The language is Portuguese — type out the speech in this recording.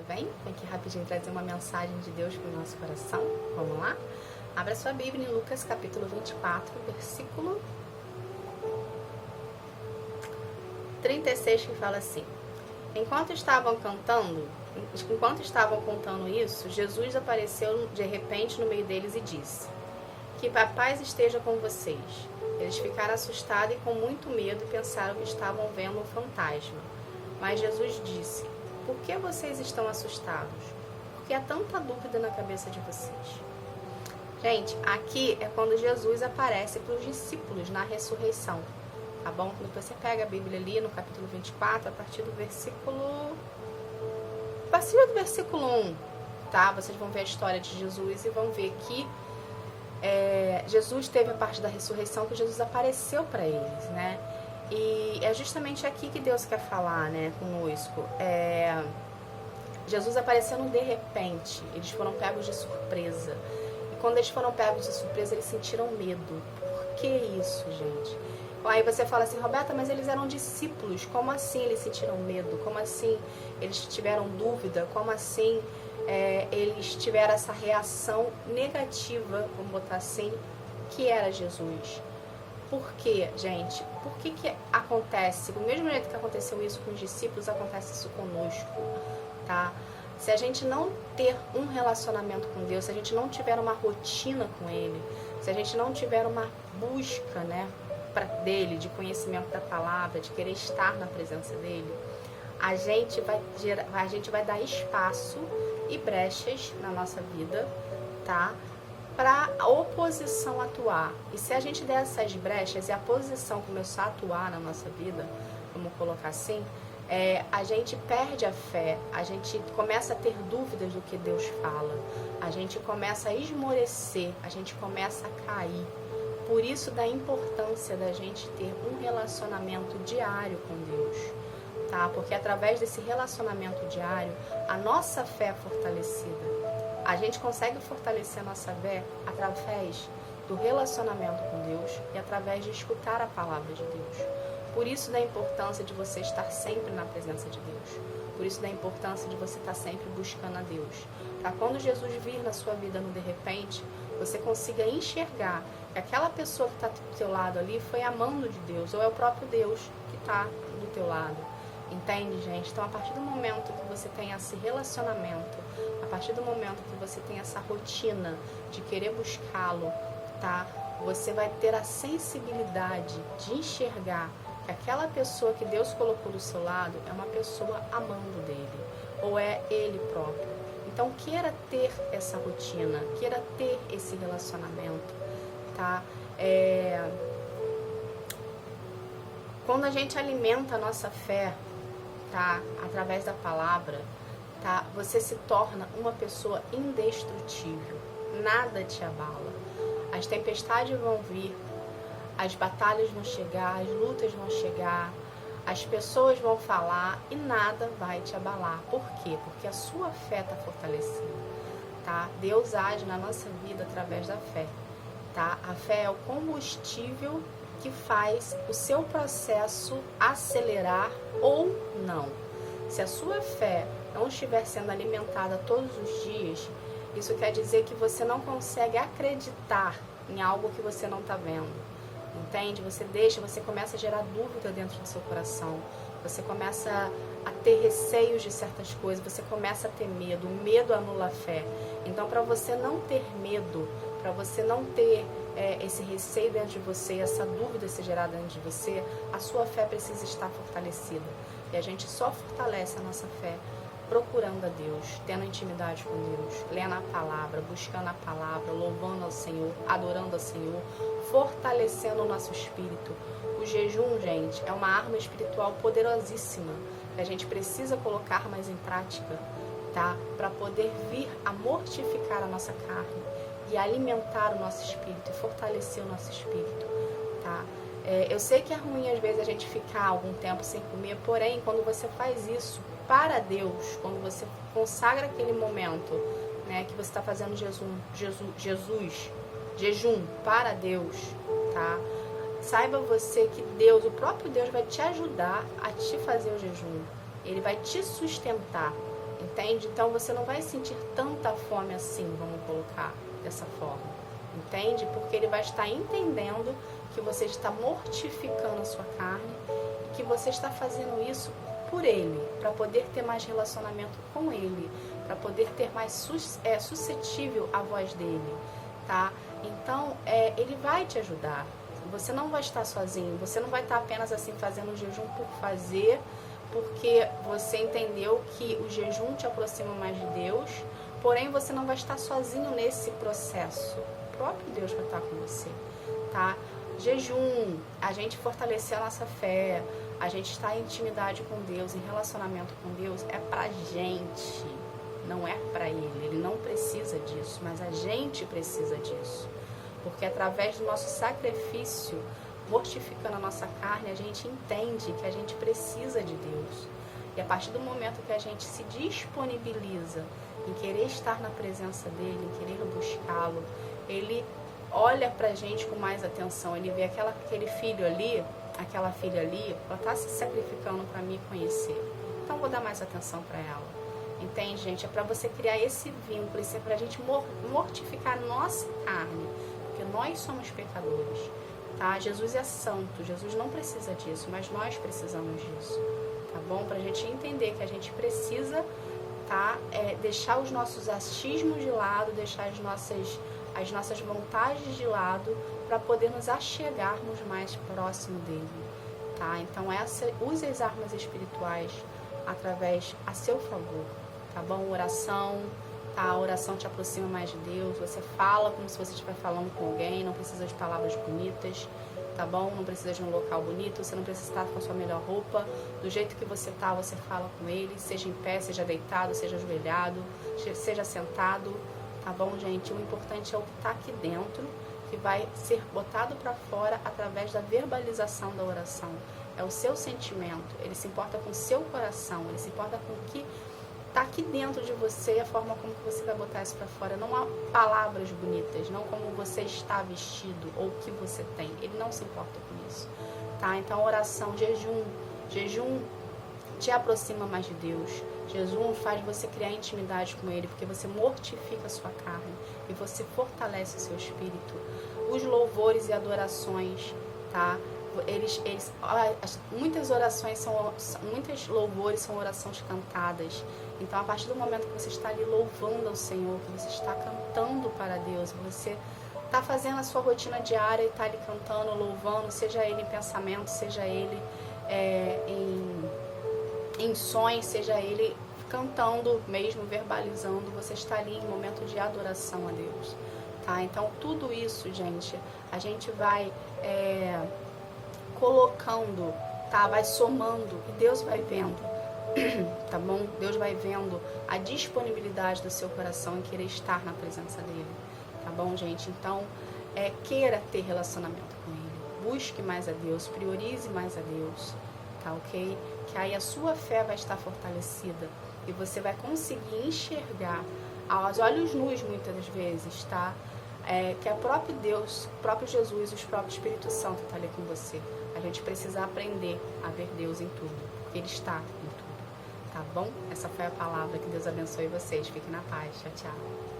bem? Vem aqui rapidinho trazer uma mensagem de Deus para o nosso coração. Vamos lá? Abra sua Bíblia em Lucas capítulo 24, versículo 36, que fala assim: Enquanto estavam contando isso, Jesus apareceu de repente no meio deles e disse: Que a paz esteja com vocês. Eles ficaram assustados e com muito medo pensaram que estavam vendo um fantasma. Mas Jesus disse: Por que vocês estão assustados? Porque há tanta dúvida na cabeça de vocês. Gente, aqui é quando Jesus aparece para os discípulos na ressurreição, tá bom? Depois você pega a Bíblia ali no capítulo 24, a partir do versículo 1, tá? Vocês vão ver a história de Jesus e vão ver que Jesus teve a parte da ressurreição, que Jesus apareceu para eles, né? E é justamente aqui que Deus quer falar, né, conosco. Jesus aparecendo de repente, eles foram pegos de surpresa. E quando eles foram pegos de surpresa, eles sentiram medo. Por que isso, gente? Aí você fala assim: Roberta, mas eles eram discípulos, como assim eles sentiram medo? Como assim eles tiveram dúvida? Como assim eles tiveram essa reação negativa, vamos botar assim, que era Jesus? Por quê, gente? Por que acontece? Do mesmo jeito que aconteceu isso com os discípulos, acontece isso conosco, tá? Se a gente não ter um relacionamento com Deus, se a gente não tiver uma rotina com Ele, se a gente não tiver uma busca, né, dele, de conhecimento da palavra, de querer estar na presença dele, a gente vai dar espaço e brechas na nossa vida, tá? Para a oposição atuar. E se a gente der essas brechas e a oposição começar a atuar na nossa vida, vamos colocar assim, a gente perde a fé, a gente começa a ter dúvidas do que Deus fala, a gente começa a esmorecer, a gente começa a cair. Por isso da importância da gente ter um relacionamento diário com Deus, tá? Porque através desse relacionamento diário, a nossa fé é fortalecida. A gente consegue fortalecer a nossa fé através do relacionamento com Deus e através de escutar a palavra de Deus. Por isso da importância de você estar sempre na presença de Deus. Por isso da importância de você estar sempre buscando a Deus. Tá? Quando Jesus vir na sua vida no de repente, você consiga enxergar que aquela pessoa que está do teu lado ali foi amando de Deus, ou é o próprio Deus que está do teu lado. Entende, gente? Então, a partir do momento que você tem esse relacionamento, a partir do momento que você tem essa rotina de querer buscá-lo, tá? Você vai ter a sensibilidade de enxergar que aquela pessoa que Deus colocou do seu lado é uma pessoa amando dele, ou é ele próprio. Então, queira ter essa rotina, queira ter esse relacionamento, tá? Quando a gente alimenta a nossa fé, tá? Através da palavra, tá? Você se torna uma pessoa indestrutível. Nada te abala. As tempestades vão vir, as batalhas vão chegar, as lutas vão chegar, as pessoas vão falar e nada vai te abalar. Por quê? Porque a sua fé está fortalecida, tá? Deus age na nossa vida através da fé, tá? A fé é o combustível que faz o seu processo acelerar ou não. Se a sua fé não estiver sendo alimentada todos os dias, isso quer dizer que você não consegue acreditar em algo que você não está vendo. Entende? Você começa a gerar dúvida dentro do seu coração. Você começa a ter receios de certas coisas, você começa a ter medo. O medo anula a fé. Então, para você não ter medo, para você não ter esse receio dentro de você, essa dúvida ser gerada dentro de você, a sua fé precisa estar fortalecida. E a gente só fortalece a nossa fé procurando a Deus, tendo intimidade com Deus, lendo a palavra, buscando a palavra, louvando ao Senhor, adorando ao Senhor, fortalecendo o nosso espírito. O jejum, gente, é uma arma espiritual poderosíssima que a gente precisa colocar mais em prática, tá? Para poder vir a mortificar a nossa carne e alimentar o nosso espírito e fortalecer o nosso espírito, tá? Eu sei que é ruim às vezes a gente ficar algum tempo sem comer, porém, quando você faz isso para Deus, quando você consagra aquele momento, né, que você está fazendo jejum para Deus, tá? Saiba você que Deus, o próprio Deus, vai te ajudar a te fazer o jejum. Ele vai te sustentar. entende? Então você não vai sentir tanta fome assim, vamos colocar dessa forma, entende? Porque ele vai estar entendendo que você está mortificando a sua carne e que você está fazendo isso por ele, para poder ter mais relacionamento com ele, para poder ter mais suscetível à voz dele, tá? Então, ele vai te ajudar. Você não vai estar sozinho, você não vai estar apenas assim fazendo o jejum por fazer, porque você entendeu que o jejum te aproxima mais de Deus, porém você não vai estar sozinho nesse processo. O próprio Deus vai estar com você, tá? Jejum, a gente fortalecer a nossa fé, a gente estar em intimidade com Deus, em relacionamento com Deus, é pra gente, não é pra ele não precisa disso, mas a gente precisa disso, porque através do nosso sacrifício, mortificando a nossa carne, a gente entende que a gente precisa de Deus, e a partir do momento que a gente se disponibiliza em querer estar na presença dele, em querer buscá-lo, ele olha pra gente com mais atenção, ele vê aquele filho ali, aquela filha ali, ela está se sacrificando para me conhecer, então vou dar mais atenção para ela, entende, gente? É para você criar esse vínculo, isso é para a gente mortificar a nossa carne, porque nós somos pecadores, tá? Jesus é santo, Jesus não precisa disso, mas nós precisamos disso, tá bom? Para a gente entender que a gente precisa, tá? Deixar os nossos achismos de lado, deixar as nossas vontades de lado, para poder nos achegarmos mais próximo dele, tá? Então use as armas espirituais a seu favor, tá bom? Oração, tá? A oração te aproxima mais de Deus, você fala como se você estivesse falando com alguém, não precisa de palavras bonitas, tá bom? Não precisa de um local bonito, você não precisa estar com a sua melhor roupa, do jeito que você tá, você fala com ele, seja em pé, seja deitado, seja ajoelhado, seja sentado, tá bom, gente? O importante é o que tá aqui dentro, que vai ser botado para fora através da verbalização da oração. É o seu sentimento, ele se importa com o seu coração, ele se importa com o que está aqui dentro de você, a forma como que você vai botar isso para fora. Não há palavras bonitas, não como você está vestido ou o que você tem, ele não se importa com isso, tá? Então oração, jejum te aproxima mais de Deus. Jesus faz você criar intimidade com ele, porque você mortifica a sua carne e você fortalece o seu espírito. Os louvores e adorações, tá? Muitas muitos louvores são orações cantadas. Então, a partir do momento que você está ali louvando ao Senhor, que você está cantando para Deus, você está fazendo a sua rotina diária e está ali cantando, louvando, seja ele em pensamento, seja ele em sonhos, seja ele cantando mesmo, verbalizando, você está ali em momento de adoração a Deus, tá? Então, tudo isso, gente, a gente vai colocando, tá? Vai somando e Deus vai vendo, tá bom? Deus vai vendo a disponibilidade do seu coração em querer estar na presença dele, tá bom, gente? Então, queira ter relacionamento com ele, busque mais a Deus, priorize mais a Deus, tá ok? Que aí a sua fé vai estar fortalecida e você vai conseguir enxergar aos olhos nus muitas das vezes, tá? Que é o próprio Deus, o próprio Jesus, o próprio Espírito Santo está ali com você. A gente precisa aprender a ver Deus em tudo, porque Ele está em tudo, tá bom? Essa foi a palavra, que Deus abençoe vocês, fiquem na paz, tchau, tchau.